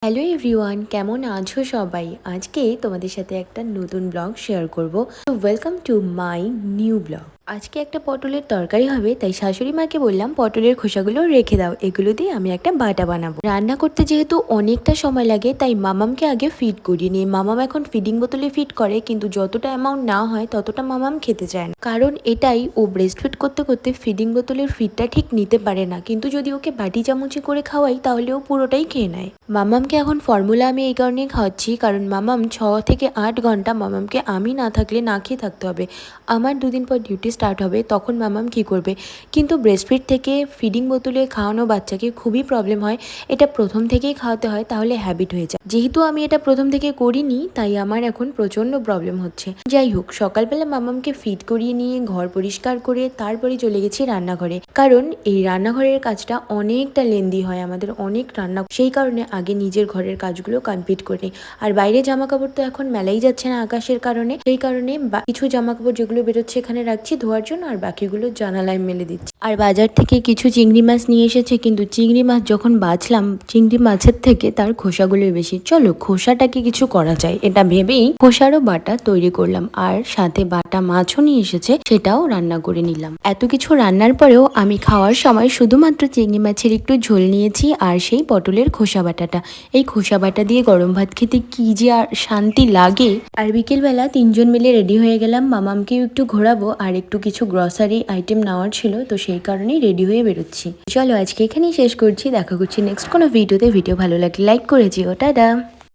Hello everyone, কেমন আছো সবাই? আজকে তোমাদের সাথে একটা নতুন ব্লগ শেয়ার করব। Welcome to my new blog. আজকে একটা পটলের তরকারি হবে, তাই শাশুড়ি মাকে বললাম পটলের খোসাগুলো রেখে দাও, এগুলো দিয়ে আমি একটা বাটা বানাবো। রান্না করতে যেহেতু অনেকটা সময় লাগে, তাই মামামকে আগে ফিড করিয়ে নিই। মামাম এখন ফিডিং বোতলে ফিড করে, কিন্তু যতটা অ্যামাউন্ট না হয় ততটা মামাম খেতে চায় না, কারণ এটাই ও ব্রেস্ট ফিড করতে করতে ফিডিং বোতলের ফিডটা ঠিক নিতে পারে না। কিন্তু যদি ওকে বাটি চামচে করে খাওয়াই তাহলে ও পুরোটাই খেয়ে নেয়। মামামকে এখন ফর্মুলা আমি এই কারণেই খাওয়াচ্ছি, কারণ মামাম 6 থেকে 8 ঘন্টা মামামকে আমি না থাকলে না খেয়ে থাকতে হবে। আমার দুদিন পর ডিউটি স্টার্ট হবে, তখন মামাম কি করবে? কিন্তু ব্রেস্টফিড থেকে ফিডিং বোতলে খাওয়ানো বাচ্চাকে খুবই প্রবলেম হয়। এটা প্রথম থেকেই খাওয়াতে হয়, তাহলে হ্যাবিট হয়ে যায়। যেহেতু আমি এটা প্রথম থেকে করিনি, তাই আমার এখন প্রচণ্ড প্রবলেম হচ্ছে। যাই হোক, সকালবেলা মামামকে ফিড করিয়ে নিয়ে ঘর পরিষ্কার করে তারপরে চলে গেছি রান্নাঘরে, কারণ এই রান্নাঘরের কাজটা অনেকটা লেন্দি হয়, আমাদের অনেক রান্না, সেই কারণে আগে নিজের ঘরের কাজগুলো কমপ্লিট করে নিই। আর বাইরে জামা কাপড় তো এখন মেলাই যাচ্ছে না আকাশের কারণে, সেই কারণে কিছু জামা কাপড় যেগুলো বেরোচ্ছে এখানে রাখছি ধোয়ার জন্য, আর বাকিগুলো জানালায় মেলে দিচ্ছি। আর বাজার থেকে কিছু চিংড়ি মাছ নিয়ে এসেছে, কিন্তু চিংড়ি মাছ যখন বাছলাম, চিংড়ি মাছের থেকে তার খোসাগুলোই বেশি। চলো খোসাটাকে কিছু করা যায়, এটা ভেবেই খোসারও বাটা তৈরি করলাম, আর সাথে বাটা মাছও নিয়ে এসেছে, সেটাও রান্না করে নিলাম। এত কিছু রান্নার পরেও আমি খাওয়ার সময় শুধুমাত্র চিংড়ি মাছের একটু ঝোল নিয়েছি, আর সেই পটলের খোসা বাটাটা। এই খোসা বাটা দিয়ে গরম ভাত খেতে কি যে আর শান্তি লাগে। আর বিকেলবেলা 3জন মিলে রেডি হয়ে গেলাম, মামামকেও একটু ঘোরাবো, আর একটু কিছু গ্রসারি আইটেম নেওয়ার ছিল, তো সেই কারণেই রেডি হয়ে বেরোচ্ছি। চলো আজকে এখানেই শেষ করছি, দেখা করছি নেক্সট কোনো ভিডিওতে। ভিডিও ভালো লাগলে লাইক করে যেও, টাটা।